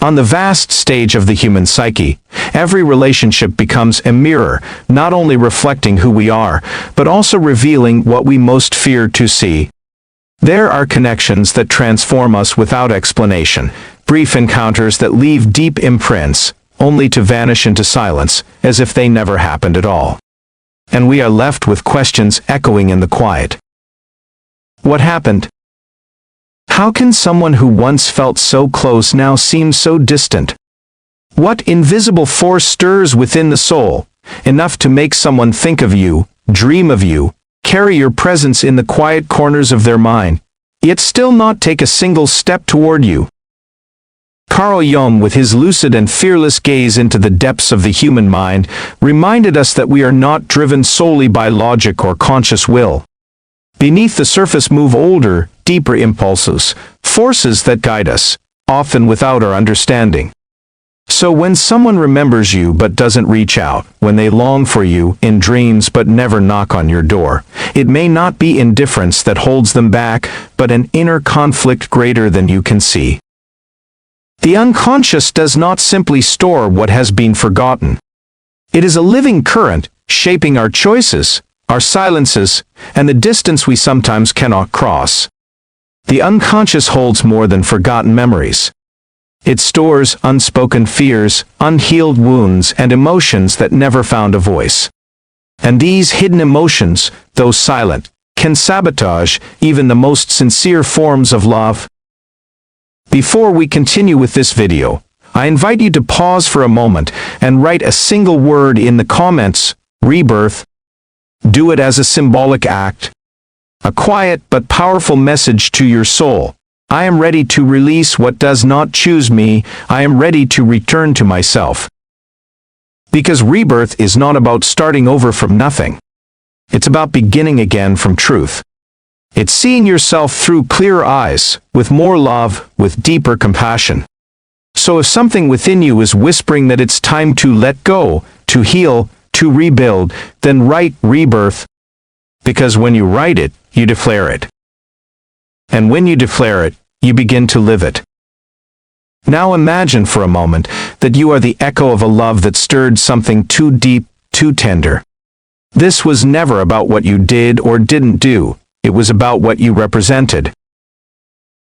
On the vast stage of the human psyche, every relationship becomes a mirror, not only reflecting who we are, but also revealing what we most fear to see. There are connections that transform us without explanation, brief encounters that leave deep imprints, only to vanish into silence, as if they never happened at all. And we are left with questions echoing in the quiet. What happened? How can someone who once felt so close now seem so distant? What invisible force stirs within the soul, enough to make someone think of you, dream of you, carry your presence in the quiet corners of their mind, yet still not take a single step toward you? Carl Jung, with his lucid and fearless gaze into the depths of the human mind, reminded us that we are not driven solely by logic or conscious will. Beneath the surface move older, deeper impulses, forces that guide us, often without our understanding. So when someone remembers you but doesn't reach out, when they long for you in dreams but never knock on your door, it may not be indifference that holds them back, but an inner conflict greater than you can see. The unconscious does not simply store what has been forgotten. It is a living current, shaping our choices, our silences, and the distance we sometimes cannot cross. The unconscious holds more than forgotten memories. It stores unspoken fears, unhealed wounds, and emotions that never found a voice. And these hidden emotions, though silent, can sabotage even the most sincere forms of love. Before we continue with this video, I invite you to pause for a moment and write a single word in the comments: rebirth. Do it as a symbolic act, a quiet but powerful message to your soul. I am ready to release what does not choose me. I am ready to return to myself. Because rebirth is not about starting over from nothing. It's about beginning again from truth. It's seeing yourself through clearer eyes, with more love, with deeper compassion. So if something within you is whispering that it's time to let go, to heal, to rebuild, then write rebirth. Because when you write it, you declare it. And when you declare it, you begin to live it. Now imagine for a moment that you are the echo of a love that stirred something too deep, too tender. This was never about what you did or didn't do. It was about what you represented.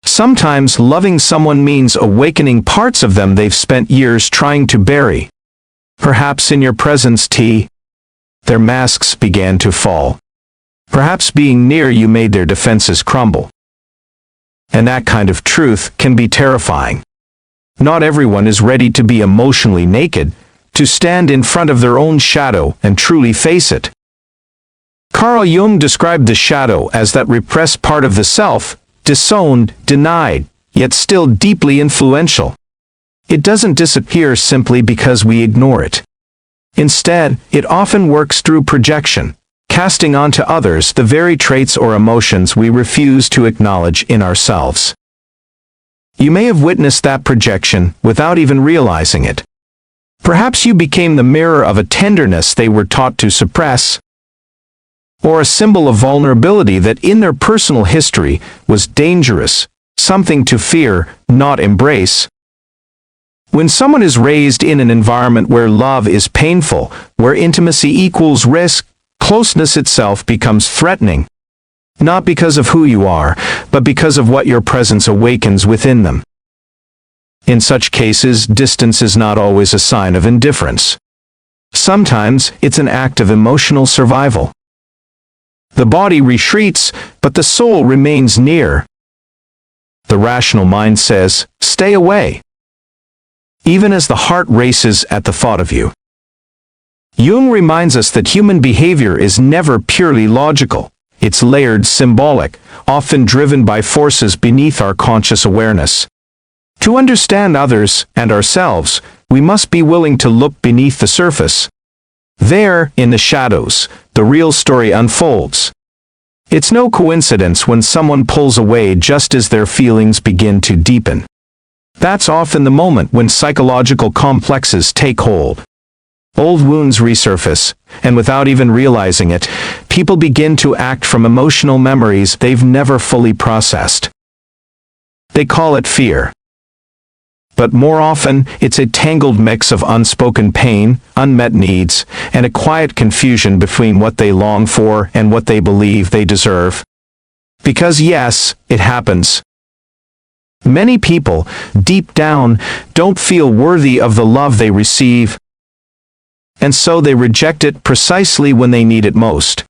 Sometimes loving someone means awakening parts of them they've spent years trying to bury. Perhaps in your presence, their masks began to fall. Perhaps being near you made their defenses crumble. And that kind of truth can be terrifying. Not everyone is ready to be emotionally naked, to stand in front of their own shadow and truly face it. Carl Jung described the shadow as that repressed part of the self, disowned, denied, yet still deeply influential. It doesn't disappear simply because we ignore it. Instead, it often works through projection, casting onto others the very traits or emotions we refuse to acknowledge in ourselves. You may have witnessed that projection without even realizing it. Perhaps you became the mirror of a tenderness they were taught to suppress, or a symbol of vulnerability that in their personal history was dangerous, something to fear, not embrace. When someone is raised in an environment where love is painful, where intimacy equals risk, closeness itself becomes threatening. Not because of who you are, but because of what your presence awakens within them. In such cases, distance is not always a sign of indifference. Sometimes it's an act of emotional survival. The body retreats, but the soul remains near. The rational mind says, "Stay away," even as the heart races at the thought of you. Jung reminds us that human behavior is never purely logical. It's layered, symbolic, often driven by forces beneath our conscious awareness. To understand others and ourselves, we must be willing to look beneath the surface. There, in the shadows, the real story unfolds. It's no coincidence when someone pulls away just as their feelings begin to deepen. That's often the moment when psychological complexes take hold. Old wounds resurface, and without even realizing it, people begin to act from emotional memories they've never fully processed. They call it fear. but more often it's a tangled mix of unspoken pain, unmet needs, and a quiet confusion between what they long for and what they believe they deserve. Because yes, it happens. Many people, deep down, don't feel worthy of the love they receive, and so they reject it precisely when they need it most.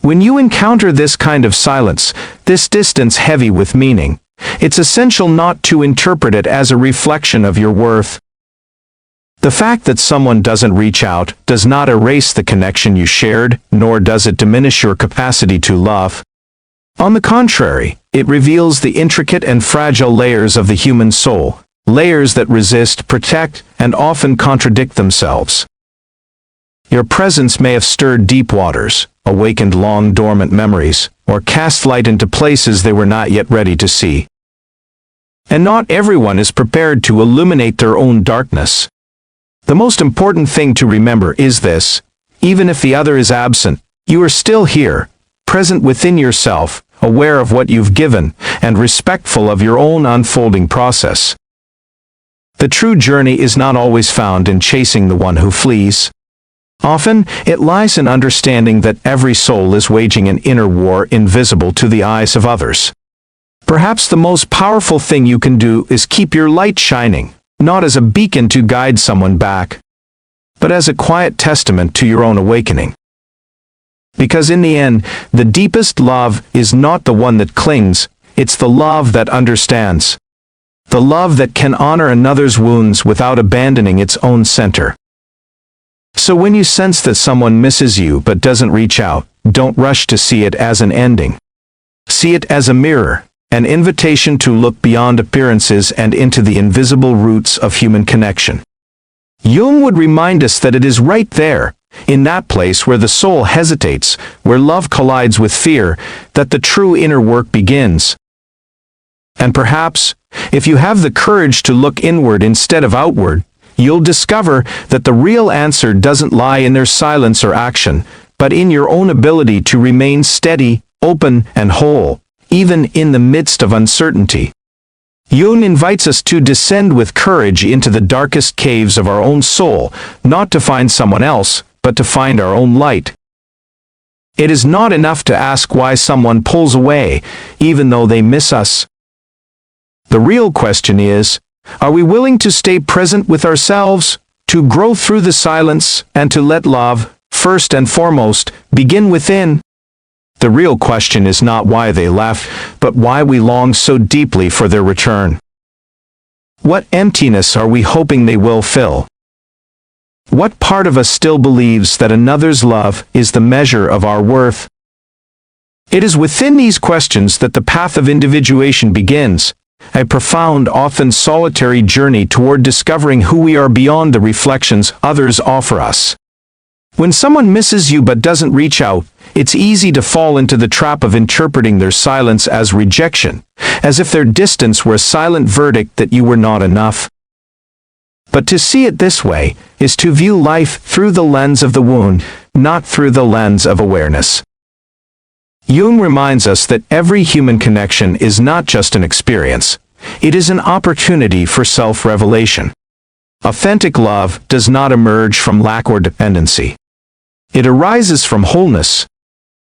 When you encounter this kind of silence, this distance heavy with meaning, it's essential not to interpret it as a reflection of your worth. The fact that someone doesn't reach out does not erase the connection you shared, nor does it diminish your capacity to love. On the contrary, it reveals the intricate and fragile layers of the human soul, layers that resist, protect, and often contradict themselves. Your presence may have stirred deep waters, awakened long-dormant memories, or cast light into places they were not yet ready to see. And not everyone is prepared to illuminate their own darkness. The most important thing to remember is this: even if the other is absent, you are still here, present within yourself, aware of what you've given, and respectful of your own unfolding process. The true journey is not always found in chasing the one who flees. Often, it lies in understanding that every soul is waging an inner war invisible to the eyes of others. Perhaps the most powerful thing you can do is keep your light shining, not as a beacon to guide someone back, but as a quiet testament to your own awakening. Because in the end, the deepest love is not the one that clings, it's the love that understands. The love that can honor another's wounds without abandoning its own center. So when you sense that someone misses you but doesn't reach out, don't rush to see it as an ending. See it as a mirror, an invitation to look beyond appearances and into the invisible roots of human connection. Jung would remind us that it is right there, in that place where the soul hesitates, where love collides with fear, that the true inner work begins. And perhaps, if you have the courage to look inward instead of outward, you'll discover that the real answer doesn't lie in their silence or action, but in your own ability to remain steady, open, and whole, even in the midst of uncertainty. Jung invites us to descend with courage into the darkest caves of our own soul, not to find someone else, but to find our own light. It is not enough to ask why someone pulls away, even though they miss us. The real question is, are we willing to stay present with ourselves, to grow through the silence, and to let love, first and foremost, begin within? The real question is not why they left, but why we long so deeply for their return. What emptiness are we hoping they will fill? What part of us still believes that another's love is the measure of our worth? It is within these questions that the path of individuation begins, a profound, often solitary journey toward discovering who we are beyond the reflections others offer us. When someone misses you but doesn't reach out, it's easy to fall into the trap of interpreting their silence as rejection, as if their distance were a silent verdict that you were not enough. But to see it this way is to view life through the lens of the wound, not through the lens of awareness. Jung reminds us that every human connection is not just an experience, it is an opportunity for self-revelation. Authentic love does not emerge from lack or dependency. It arises from wholeness.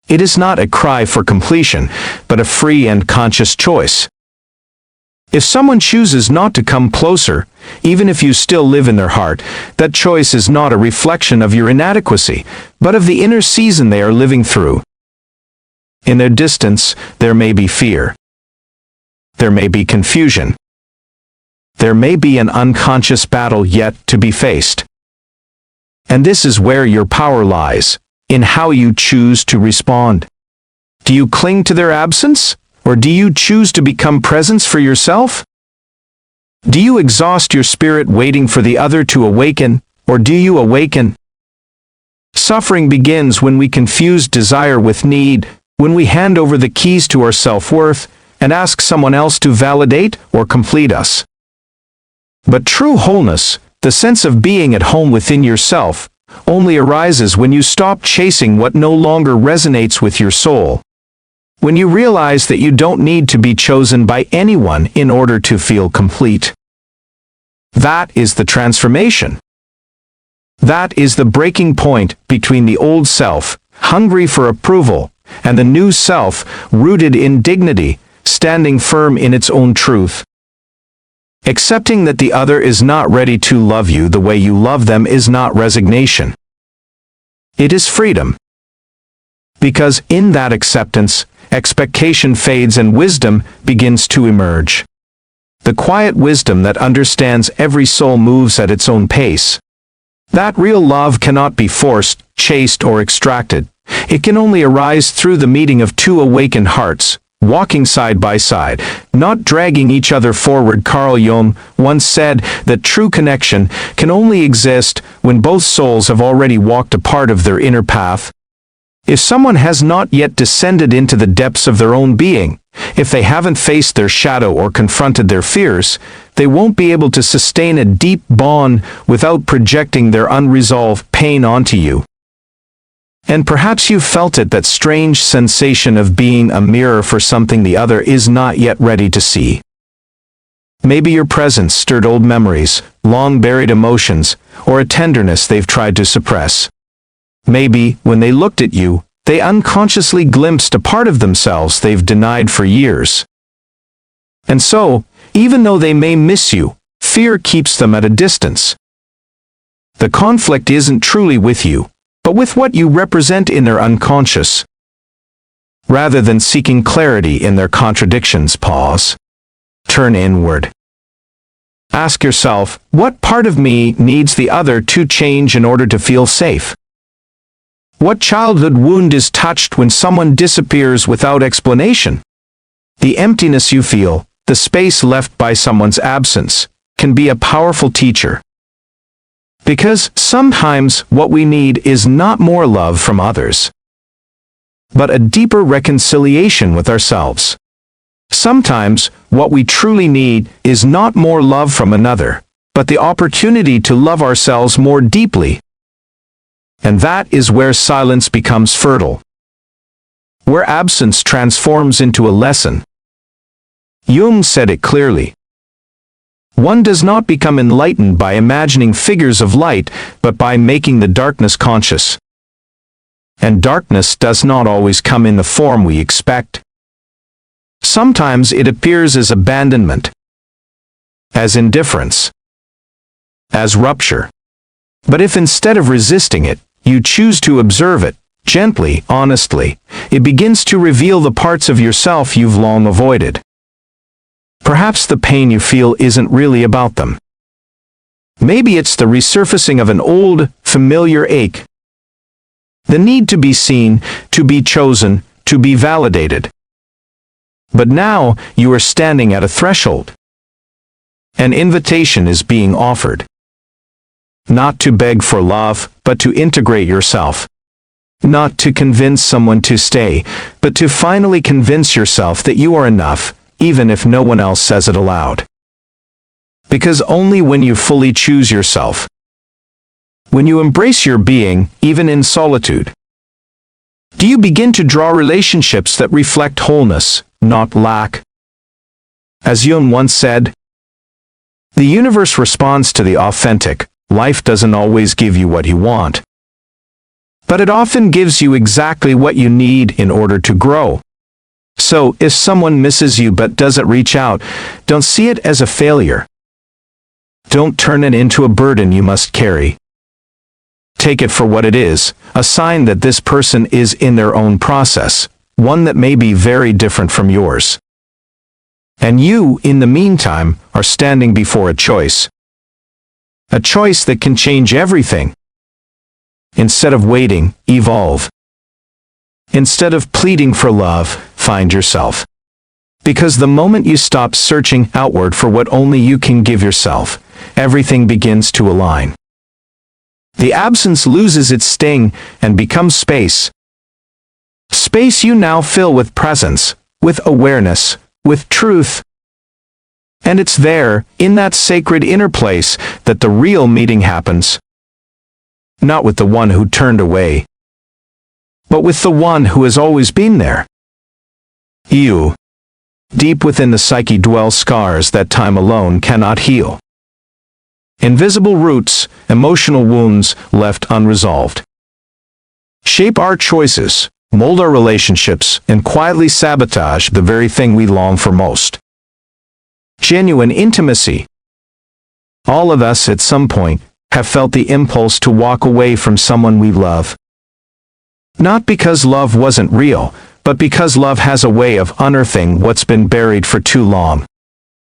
It is not a cry for completion, but a free and conscious choice. If someone chooses not to come closer, even if you still live in their heart, that choice is not a reflection of your inadequacy, but of the inner season they are living through. In their distance, there may be fear. There may be confusion. There may be an unconscious battle yet to be faced. And this is where your power lies, in how you choose to respond. Do you cling to their absence, or do you choose to become presence for yourself? Do you exhaust your spirit waiting for the other to awaken, or do you awaken? Suffering begins when we confuse desire with need, when we hand over the keys to our self-worth and ask someone else to validate or complete us. But true wholeness, the sense of being at home within yourself, only arises when you stop chasing what no longer resonates with your soul. When you realize that you don't need to be chosen by anyone in order to feel complete. That is the transformation. That is the breaking point between the old self, hungry for approval, and the new self, rooted in dignity, standing firm in its own truth. Accepting that the other is not ready to love you the way you love them is not resignation. It is freedom. Because in that acceptance, expectation fades and wisdom begins to emerge. The quiet wisdom that understands every soul moves at its own pace. That real love cannot be forced, chased, or extracted. It can only arise through the meeting of two awakened hearts, walking side by side, not dragging each other forward. Carl Jung once said that true connection can only exist when both souls have already walked a part of their inner path. If someone has not yet descended into the depths of their own being, if they haven't faced their shadow or confronted their fears, they won't be able to sustain a deep bond without projecting their unresolved pain onto you. And perhaps you've felt it, that strange sensation of being a mirror for something the other is not yet ready to see. Maybe your presence stirred old memories, long-buried emotions, or a tenderness they've tried to suppress. Maybe, when they looked at you, they unconsciously glimpsed a part of themselves they've denied for years. And so, even though they may miss you, fear keeps them at a distance. The conflict isn't truly with you, but with what you represent in their unconscious. Rather than seeking clarity in their contradictions, pause. Turn inward. Ask yourself, what part of me needs the other to change in order to feel safe? What childhood wound is touched when someone disappears without explanation? The emptiness you feel, the space left by someone's absence, can be a powerful teacher. Because sometimes what we need is not more love from others, but a deeper reconciliation with ourselves. Sometimes what we truly need is not more love from another, but the opportunity to love ourselves more deeply. And that is where silence becomes fertile, where absence transforms into a lesson. Jung said it clearly. One does not become enlightened by imagining figures of light, but by making the darkness conscious. And darkness does not always come in the form we expect. Sometimes it appears as abandonment, as indifference, as rupture. But if instead of resisting it, you choose to observe it, gently, honestly, it begins to reveal the parts of yourself you've long avoided. Perhaps the pain you feel isn't really about them. Maybe it's the resurfacing of an old, familiar ache. The need to be seen, to be chosen, to be validated. But now, you are standing at a threshold. An invitation is being offered. Not to beg for love, but to integrate yourself. Not to convince someone to stay, but to finally convince yourself that you are enough, even if no one else says it aloud. Because only when you fully choose yourself, when you embrace your being, even in solitude, do you begin to draw relationships that reflect wholeness, not lack. As Jung once said, the universe responds to the authentic. Life doesn't always give you what you want, but it often gives you exactly what you need in order to grow. So, if someone misses you but doesn't reach out, don't see it as a failure. Don't turn it into a burden you must carry. Take it for what it is, a sign that this person is in their own process, one that may be very different from yours. And you, in the meantime, are standing before a choice. A choice that can change everything. Instead of waiting, evolve. Instead of pleading for love, find yourself. Because the moment you stop searching outward for what only you can give yourself, everything begins to align. The absence loses its sting and becomes space. Space you now fill with presence, with awareness, with truth. And it's there, in that sacred inner place, that the real meeting happens. Not with the one who turned away, but with the one who has always been there. You. Deep within the psyche dwell scars that time alone cannot heal. Invisible roots, emotional wounds left unresolved. Shape our choices, mold our relationships, and quietly sabotage the very thing we long for most. Genuine intimacy. All of us at some point have felt the impulse to walk away from someone we love. Not because love wasn't real, but because love has a way of unearthing what's been buried for too long.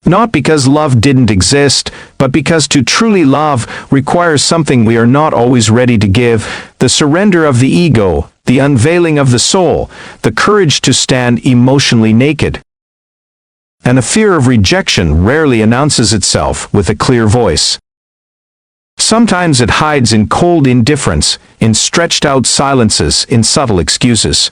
Not because love didn't exist, but because to truly love requires something we are not always ready to give: the surrender of the ego, the unveiling of the soul, the courage to stand emotionally naked. And the fear of rejection rarely announces itself with a clear voice. Sometimes it hides in cold indifference, in stretched-out silences, in subtle excuses.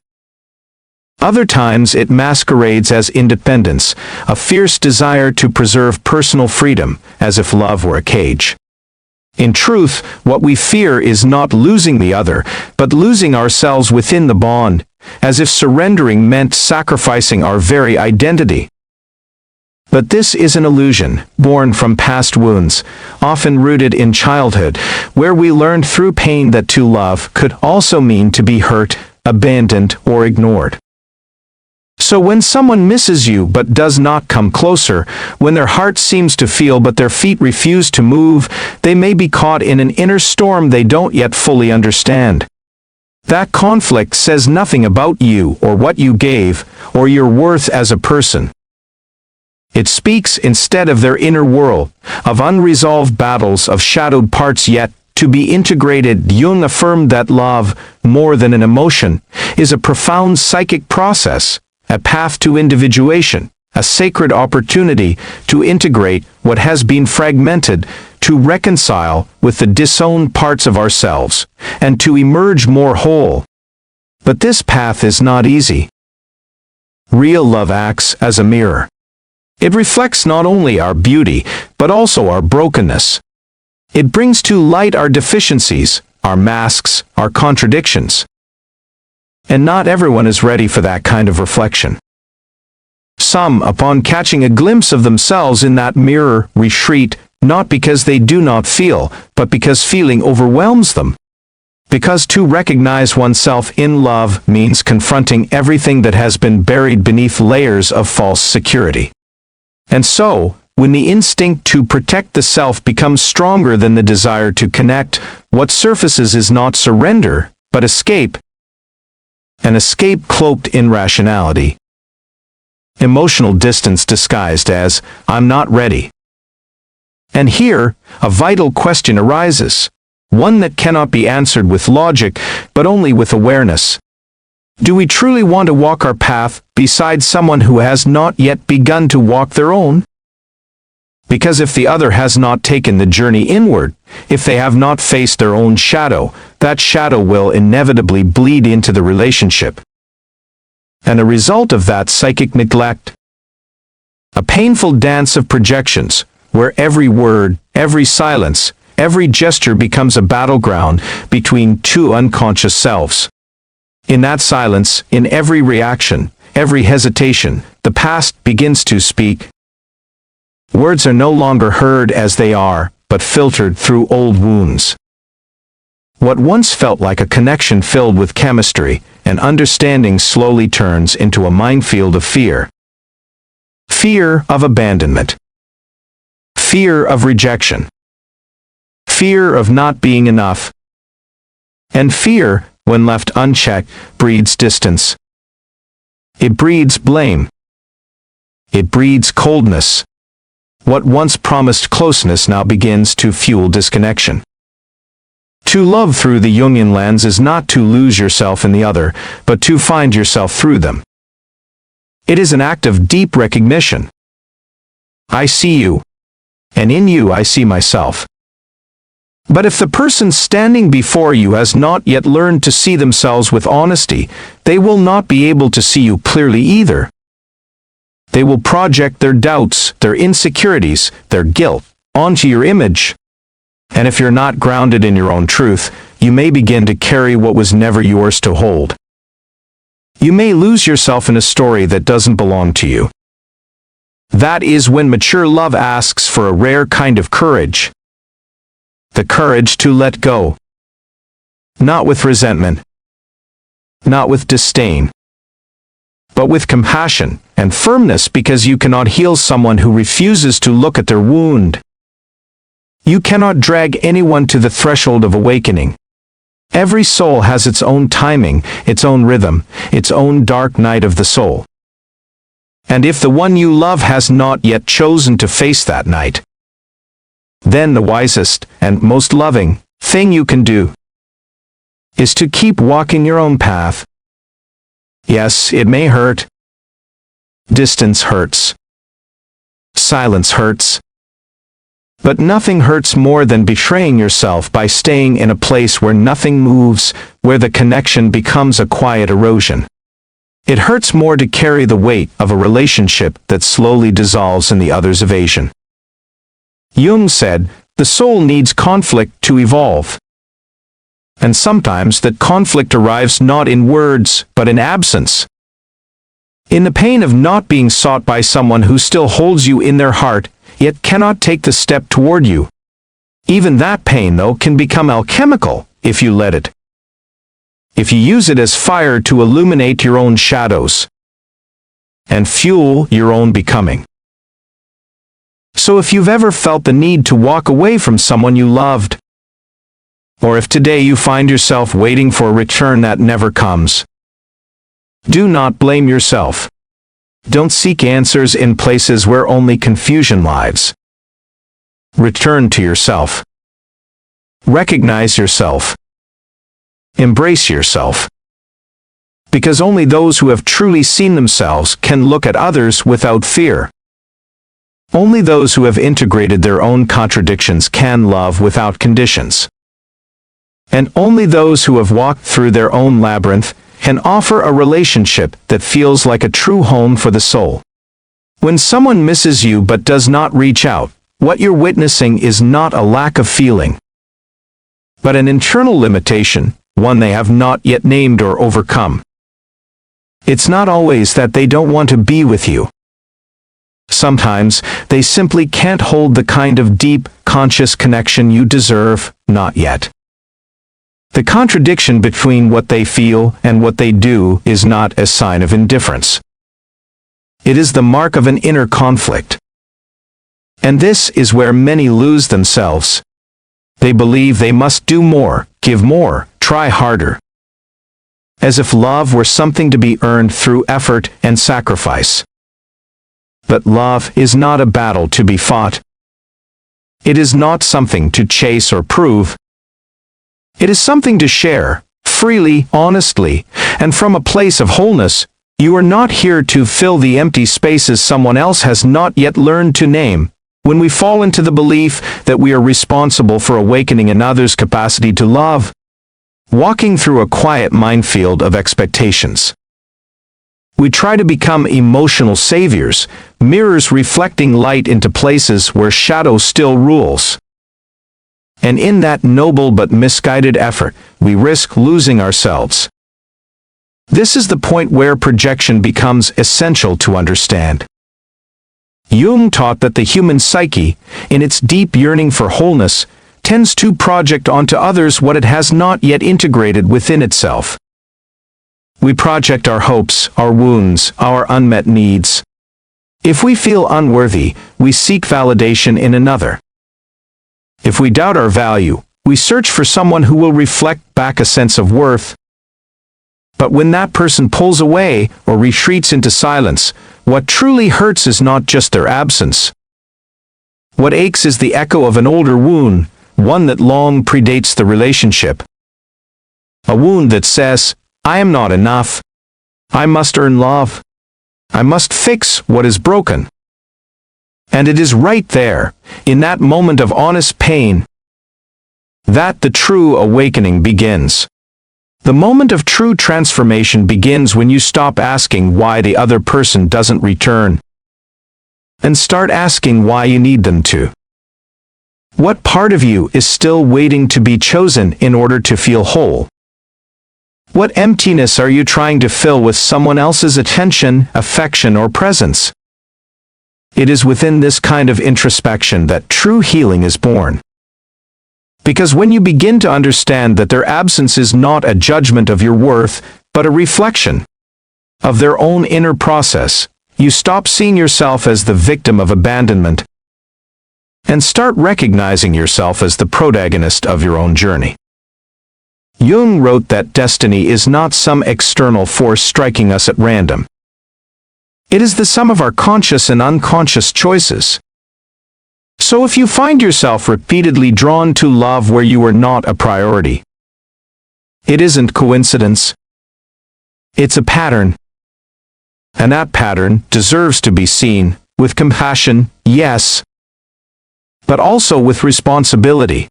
Other times it masquerades as independence, a fierce desire to preserve personal freedom, as if love were a cage. In truth, what we fear is not losing the other, but losing ourselves within the bond, as if surrendering meant sacrificing our very identity. But this is an illusion, born from past wounds, often rooted in childhood, where we learned through pain that to love could also mean to be hurt, abandoned, or ignored. So when someone misses you but does not come closer, when their heart seems to feel but their feet refuse to move, they may be caught in an inner storm they don't yet fully understand. That conflict says nothing about you or what you gave, or your worth as a person. It speaks instead of their inner world, of unresolved battles, of shadowed parts yet to be integrated. Jung affirmed that love, more than an emotion, is a profound psychic process, a path to individuation, a sacred opportunity to integrate what has been fragmented, to reconcile with the disowned parts of ourselves, and to emerge more whole. But this path is not easy. Real love acts as a mirror. It reflects not only our beauty, but also our brokenness. It brings to light our deficiencies, our masks, our contradictions. And not everyone is ready for that kind of reflection. Some, upon catching a glimpse of themselves in that mirror, retreat, not because they do not feel, but because feeling overwhelms them. Because to recognize oneself in love means confronting everything that has been buried beneath layers of false security. And so, when the instinct to protect the self becomes stronger than the desire to connect, what surfaces is not surrender, but escape. An escape cloaked in rationality. Emotional distance disguised as, "I'm not ready." And here, a vital question arises, one that cannot be answered with logic, but only with awareness. Do we truly want to walk our path beside someone who has not yet begun to walk their own? Because if the other has not taken the journey inward, if they have not faced their own shadow, that shadow will inevitably bleed into the relationship. And a result of that psychic neglect? A painful dance of projections, where every word, every silence, every gesture becomes a battleground between two unconscious selves. In that silence, in every reaction, every hesitation, the past begins to speak. Words are no longer heard as they are, but filtered through old wounds. What once felt like a connection filled with chemistry and understanding slowly turns into a minefield of fear. Fear of abandonment. Fear of rejection. Fear of not being enough. And fear, when left unchecked, breeds distance. It breeds blame. It breeds coldness. What once promised closeness now begins to fuel disconnection. To love through the Jungian lens is not to lose yourself in the other, but to find yourself through them. It is an act of deep recognition. I see you, and in you I see myself. But if the person standing before you has not yet learned to see themselves with honesty, they will not be able to see you clearly either. They will project their doubts, their insecurities, their guilt onto your image. And if you're not grounded in your own truth, you may begin to carry what was never yours to hold. You may lose yourself in a story that doesn't belong to you. That is when mature love asks for a rare kind of courage. the courage to let go. Not with resentment, not with disdain, but with compassion and firmness, because you cannot heal someone who refuses to look at their wound. You cannot drag anyone to the threshold of awakening. Every soul has its own timing, its own rhythm, its own dark night of the soul. And if the one you love has not yet chosen to face that night, then the wisest and most loving thing you can do is to keep walking your own path. Yes, it may hurt. Distance hurts. Silence hurts. But nothing hurts more than betraying yourself by staying in a place where nothing moves, where the connection becomes a quiet erosion. It hurts more to carry the weight of a relationship that slowly dissolves in the other's evasion. Jung said, the soul needs conflict to evolve. And sometimes that conflict arrives not in words, but in absence. In the pain of not being sought by someone who still holds you in their heart, yet cannot take the step toward you. Even that pain, though, can become alchemical if you let it. If you use it as fire to illuminate your own shadows and fuel your own becoming. So if you've ever felt the need to walk away from someone you loved, or if today you find yourself waiting for a return that never comes, do not blame yourself. Don't seek answers in places where only confusion lies. Return to yourself. Recognize yourself. Embrace yourself. Because only those who have truly seen themselves can look at others without fear. Only those who have integrated their own contradictions can love without conditions. And only those who have walked through their own labyrinth can offer a relationship that feels like a true home for the soul. When someone misses you but does not reach out, what you're witnessing is not a lack of feeling, but an internal limitation, one they have not yet named or overcome. It's not always that they don't want to be with you. Sometimes they simply can't hold the kind of deep, conscious connection you deserve, not yet. The contradiction between what they feel and what they do is not a sign of indifference. It is the mark of an inner conflict. And this is where many lose themselves. They believe they must do more, give more, try harder. As if love were something to be earned through effort and sacrifice. But love is not a battle to be fought. It is not something to chase or prove. It is something to share, freely, honestly, and from a place of wholeness. You are not here to fill the empty spaces someone else has not yet learned to name. When we fall into the belief that we are responsible for awakening another's capacity to love, walking through a quiet minefield of expectations. We try to become emotional saviors, mirrors reflecting light into places where shadow still rules. And in that noble but misguided effort, we risk losing ourselves. This is the point where projection becomes essential to understand. Jung taught that the human psyche, in its deep yearning for wholeness, tends to project onto others what it has not yet integrated within itself. We project our hopes, our wounds, our unmet needs. If we feel unworthy, we seek validation in another. If we doubt our value, we search for someone who will reflect back a sense of worth. But when that person pulls away or retreats into silence, what truly hurts is not just their absence. What aches is the echo of an older wound, one that long predates the relationship. A wound that says, I am not enough. I must earn love. I must fix what is broken. And it is right there, in that moment of honest pain, that the true awakening begins. The moment of true transformation begins when you stop asking why the other person doesn't return, and start asking why you need them to. What part of you is still waiting to be chosen in order to feel whole? What emptiness are you trying to fill with someone else's attention, affection, or presence? It is within this kind of introspection that true healing is born. Because when you begin to understand that their absence is not a judgment of your worth, but a reflection of their own inner process, you stop seeing yourself as the victim of abandonment and start recognizing yourself as the protagonist of your own journey. Jung wrote that destiny is not some external force striking us at random. It is the sum of our conscious and unconscious choices. So if you find yourself repeatedly drawn to love where you are not a priority, it isn't coincidence. It's a pattern. And that pattern deserves to be seen with compassion, yes, but also with responsibility.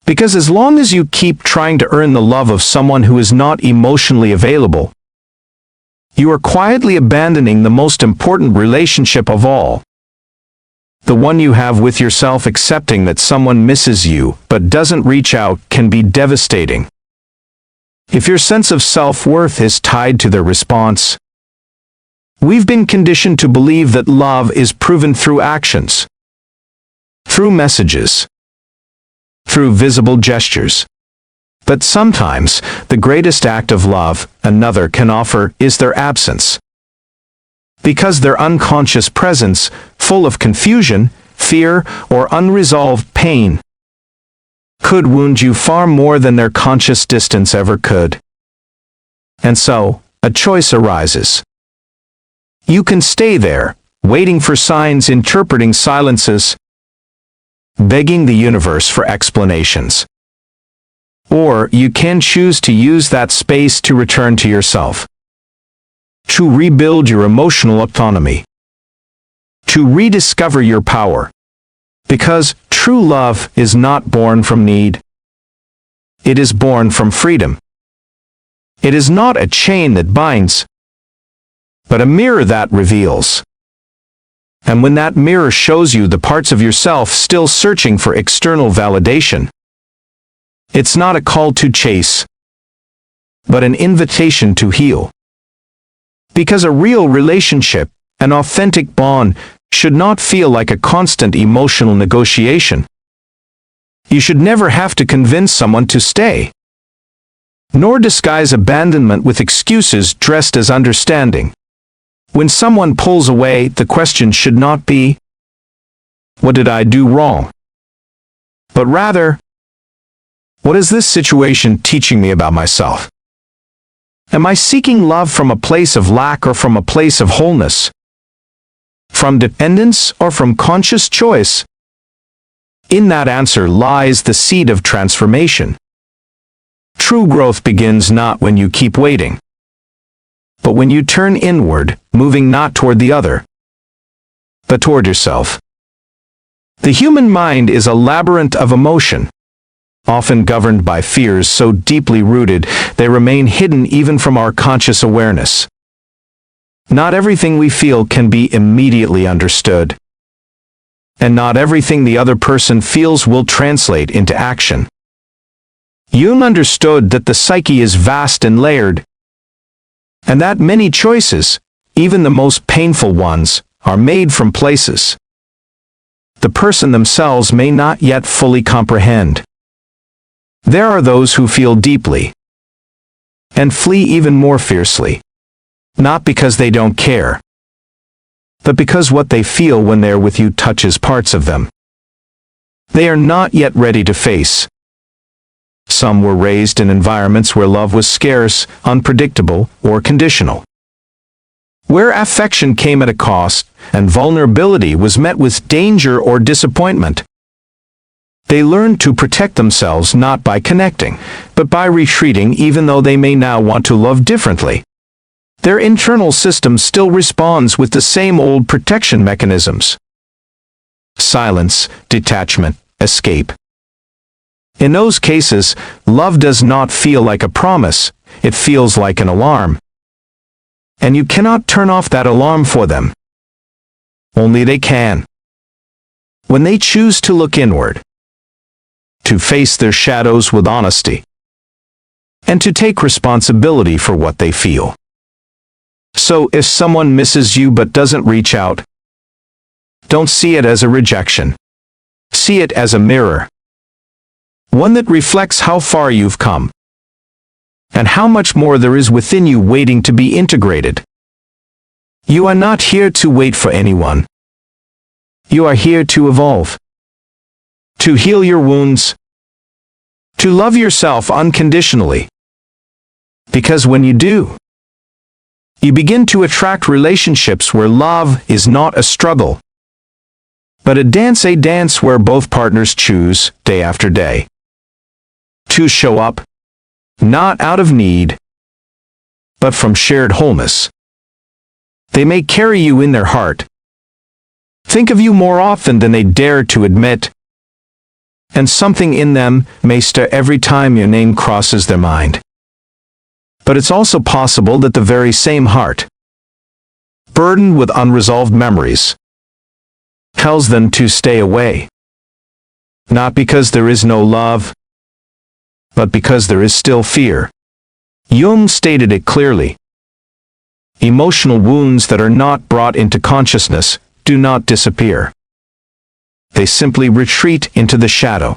Because as long as you keep trying to earn the love of someone who is not emotionally available, you are quietly abandoning the most important relationship of all. The one you have with yourself. Accepting that someone misses you but doesn't reach out can be devastating. If your sense of self-worth is tied to their response, we've been conditioned to believe that love is proven through actions, through messages, through visible gestures. But sometimes, the greatest act of love another can offer is their absence. Because their unconscious presence, full of confusion, fear, or unresolved pain, could wound you far more than their conscious distance ever could. And so, a choice arises. You can stay there, waiting for signs, interpreting silences, begging the universe for explanations. Or you can choose to use that space to return to yourself, to rebuild your emotional autonomy, to rediscover your power. Because true love is not born from need. It is born from freedom. It is not a chain that binds, but a mirror that reveals. And when that mirror shows you the parts of yourself still searching for external validation, it's not a call to chase, but an invitation to heal. Because a real relationship, an authentic bond, should not feel like a constant emotional negotiation. You should never have to convince someone to stay, nor disguise abandonment with excuses dressed as understanding. When someone pulls away, the question should not be, "What did I do wrong?" but rather, "What is this situation teaching me about myself? Am I seeking love from a place of lack or from a place of wholeness? From dependence or from conscious choice?" In that answer lies the seed of transformation. True growth begins not when you keep waiting, but when you turn inward, moving not toward the other, but toward yourself. The human mind is a labyrinth of emotion, often governed by fears so deeply rooted they remain hidden even from our conscious awareness. Not everything we feel can be immediately understood, and not everything the other person feels will translate into action. Jung understood that the psyche is vast and layered, and that many choices, even the most painful ones, are made from places the person themselves may not yet fully comprehend. There are those who feel deeply and flee even more fiercely, not because they don't care, but because what they feel when they're with you touches parts of them they are not yet ready to face. Some were raised in environments where love was scarce, unpredictable, or conditional, where affection came at a cost, and vulnerability was met with danger or disappointment. They learned to protect themselves not by connecting, but by retreating even though they may now want to love differently. Their internal system still responds with the same old protection mechanisms: silence, detachment, escape. In those cases, love does not feel like a promise, it feels like an alarm. And you cannot turn off that alarm for them. Only they can. When they choose to look inward, to face their shadows with honesty, and to take responsibility for what they feel. So if someone misses you but doesn't reach out, don't see it as a rejection. See it as a mirror. one that reflects how far you've come, and how much more there is within you waiting to be integrated. You are not here to wait for anyone. You are here to evolve, to heal your wounds, to love yourself unconditionally. Because when you do, you begin to attract relationships where love is not a struggle, but a dance where both partners choose, day after day, to show up, not out of need, but from shared wholeness. They may carry you in their heart, think of you more often than they dare to admit, and something in them may stir every time your name crosses their mind. But it's also possible that the very same heart, burdened with unresolved memories, tells them to stay away. Not because there is no love, but because there is still fear. Jung stated it clearly. Emotional wounds that are not brought into consciousness do not disappear. They simply retreat into the shadow.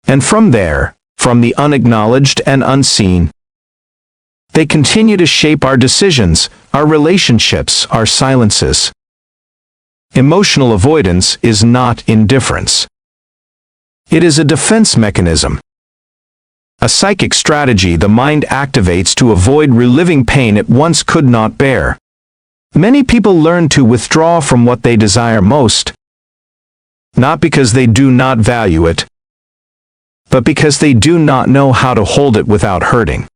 And from there, from the unacknowledged and unseen, they continue to shape our decisions, our relationships, our silences. Emotional avoidance is not indifference. It is a defense mechanism. A psychic strategy the mind activates to avoid reliving pain it once could not bear. Many people learn to withdraw from what they desire most, not because they do not value it, but because they do not know how to hold it without hurting.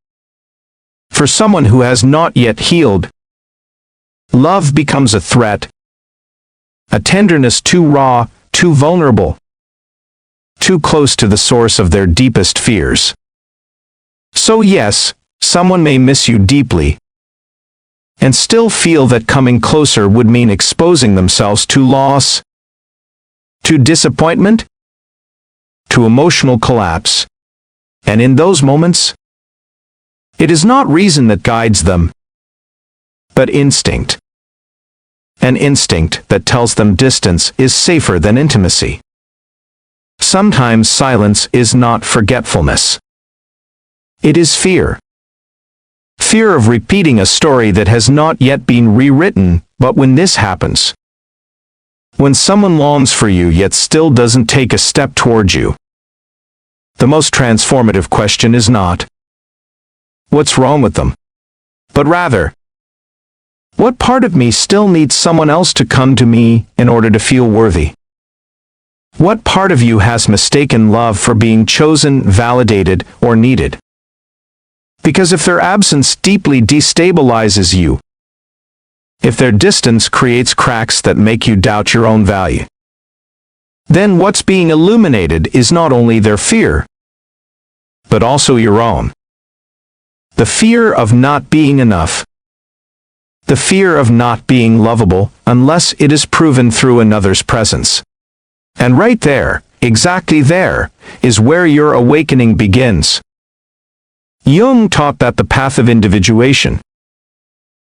For someone who has not yet healed, love becomes a threat, a tenderness too raw, too vulnerable, too close to the source of their deepest fears. So yes, someone may miss you deeply, and still feel that coming closer would mean exposing themselves to loss, to disappointment, to emotional collapse. And in those moments, it is not reason that guides them, but instinct. An instinct that tells them distance is safer than intimacy. Sometimes silence is not forgetfulness. It is fear. Fear of repeating a story that has not yet been rewritten. But when this happens, when someone longs for you yet still doesn't take a step toward you, the most transformative question is not, what's wrong with them? But rather, what part of me still needs someone else to come to me in order to feel worthy? What part of you has mistaken love for being chosen, validated, or needed? Because if their absence deeply destabilizes you, if their distance creates cracks that make you doubt your own value, then what's being illuminated is not only their fear, but also your own. The fear of not being enough. The fear of not being lovable unless it is proven through another's presence. And right there, exactly there, is where your awakening begins. Jung taught that the path of individuation,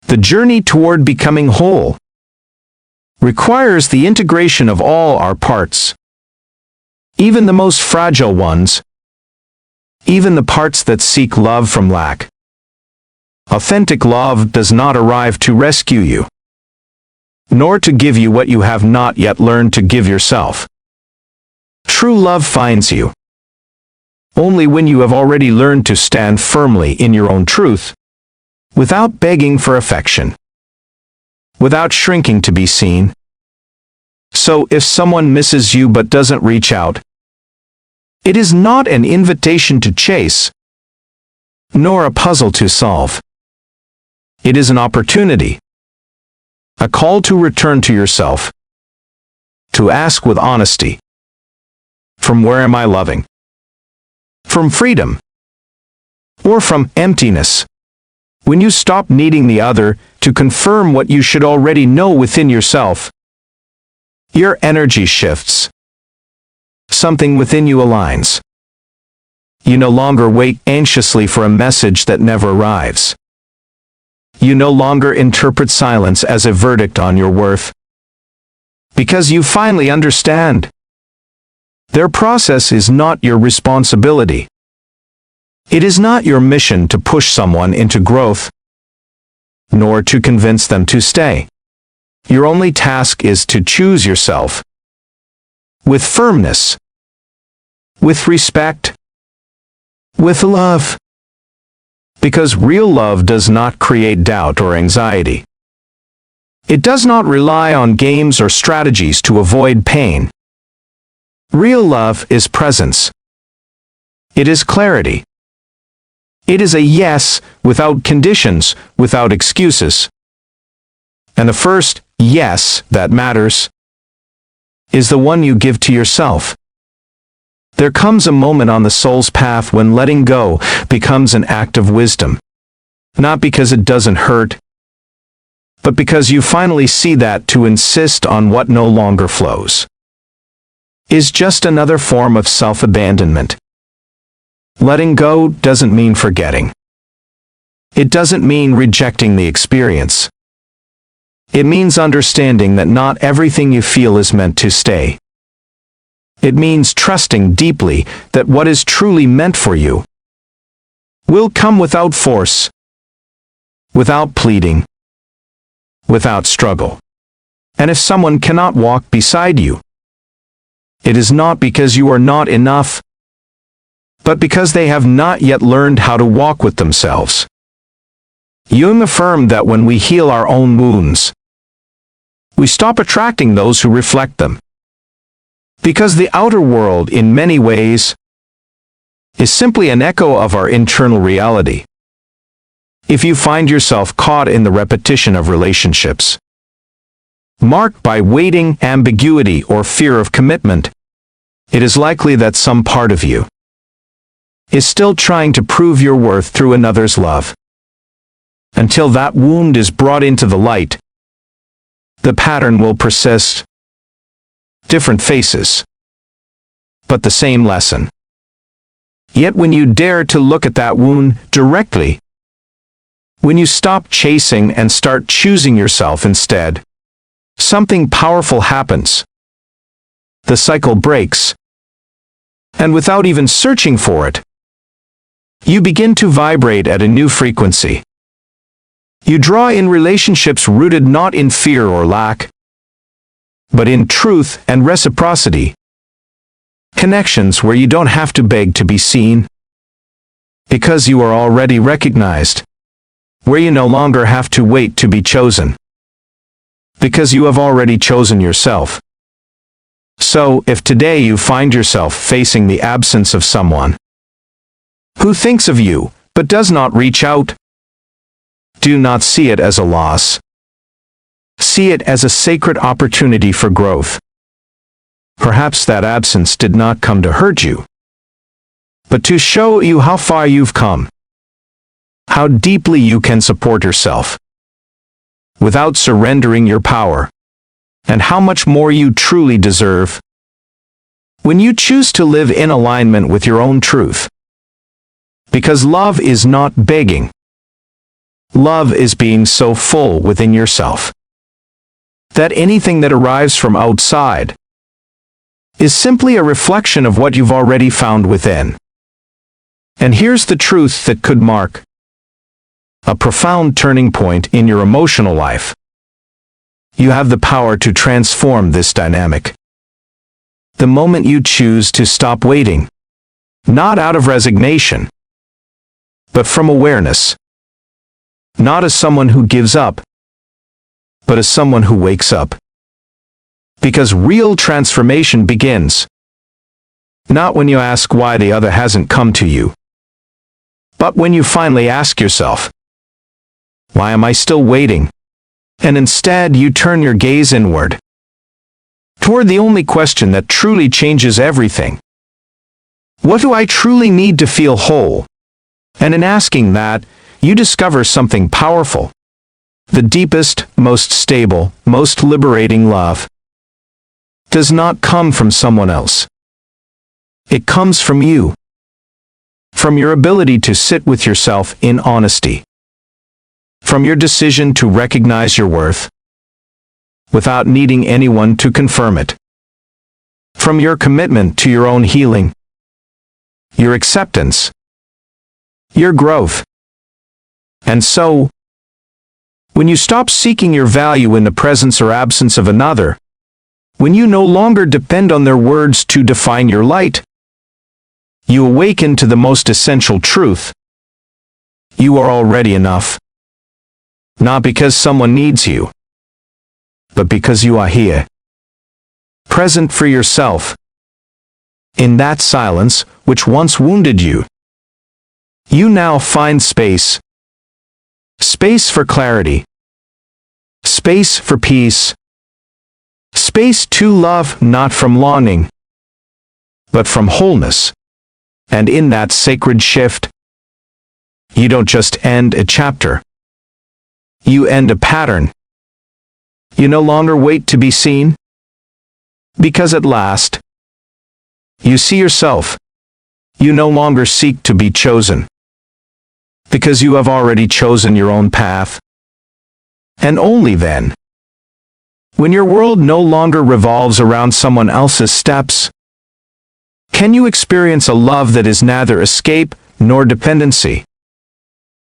the journey toward becoming whole, requires the integration of all our parts, even the most fragile ones, even the parts that seek love from lack. Authentic love does not arrive to rescue you, nor to give you what you have not yet learned to give yourself. True love finds you only when you have already learned to stand firmly in your own truth, without begging for affection, without shrinking to be seen. So if someone misses you but doesn't reach out, it is not an invitation to chase, nor a puzzle to solve. It is an opportunity, a call to return to yourself, to ask with honesty, from where am I loving? From freedom, or from emptiness? When you stop needing the other to confirm what you should already know within yourself, your energy shifts. Something within you aligns. You no longer wait anxiously for a message that never arrives. You no longer interpret silence as a verdict on your worth. Because you finally understand. Their process is not your responsibility. It is not your mission to push someone into growth, nor to convince them to stay. Your only task is to choose yourself with firmness, with respect, with love. Because real love does not create doubt or anxiety. It does not rely on games or strategies to avoid pain. Real love is presence. It is clarity. It is a yes, without conditions, without excuses. And the first yes that matters is the one you give to yourself. There comes a moment on the soul's path when letting go becomes an act of wisdom. Not because it doesn't hurt, but because you finally see that to insist on what no longer flows is just another form of self-abandonment. Letting go doesn't mean forgetting. It doesn't mean rejecting the experience. It means understanding that not everything you feel is meant to stay. It means trusting deeply that what is truly meant for you will come without force, without pleading, without struggle. And if someone cannot walk beside you, it is not because you are not enough, but because they have not yet learned how to walk with themselves. Jung affirmed that when we heal our own wounds, we stop attracting those who reflect them. Because the outer world, in many ways, is simply an echo of our internal reality. If you find yourself caught in the repetition of relationships, marked by waiting, ambiguity, or fear of commitment, it is likely that some part of you is still trying to prove your worth through another's love. Until that wound is brought into the light, the pattern will persist. Different faces, but the same lesson. Yet when you dare to look at that wound directly, when you stop chasing and start choosing yourself instead, something powerful happens. The cycle breaks, and without even searching for it, you begin to vibrate at a new frequency. You draw in relationships rooted not in fear or lack, but in truth and reciprocity. Connections where you don't have to beg to be seen, because you are already recognized. Where you no longer have to wait to be chosen, because you have already chosen yourself. So, if today you find yourself facing the absence of someone who thinks of you, but does not reach out, do not see it as a loss. See it as a sacred opportunity for growth. Perhaps that absence did not come to hurt you, but to show you how far you've come, how deeply you can support yourself without surrendering your power, and how much more you truly deserve when you choose to live in alignment with your own truth. Because love is not begging. Love is being so full within yourself that anything that arrives from outside is simply a reflection of what you've already found within. And here's the truth that could mark a profound turning point in your emotional life. You have the power to transform this dynamic. The moment you choose to stop waiting, not out of resignation, but from awareness. Not as someone who gives up, but as someone who wakes up. Because real transformation begins not when you ask why the other hasn't come to you, but when you finally ask yourself, why am I still waiting? And instead you turn your gaze inward, toward the only question that truly changes everything. What do I truly need to feel whole? And in asking that, you discover something powerful. The deepest, most stable, most liberating love does not come from someone else. It comes from you. From your ability to sit with yourself in honesty. From your decision to recognize your worth without needing anyone to confirm it. from your commitment to your own healing, your acceptance, your growth. And so, when you stop seeking your value in the presence or absence of another, when you no longer depend on their words to define your light, you awaken to the most essential truth. You are already enough. Not because someone needs you, but because you are here, present for yourself. In that silence, which once wounded you, you now find space. Space for clarity. Space for peace. Space to love not from longing, but from wholeness. And in that sacred shift, you don't just end a chapter. You end a pattern. You no longer wait to be seen, because at last, you see yourself. You no longer seek to be chosen, because you have already chosen your own path. And only then, when your world no longer revolves around someone else's steps, can you experience a love that is neither escape nor dependency,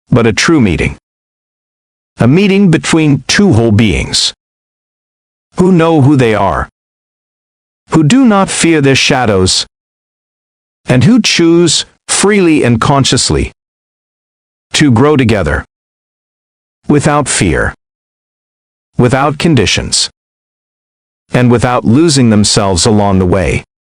but a true meeting. A meeting between two whole beings, who know who they are, who do not fear their shadows, and who choose, freely and consciously, to grow together, without fear, without conditions, and without losing themselves along the way.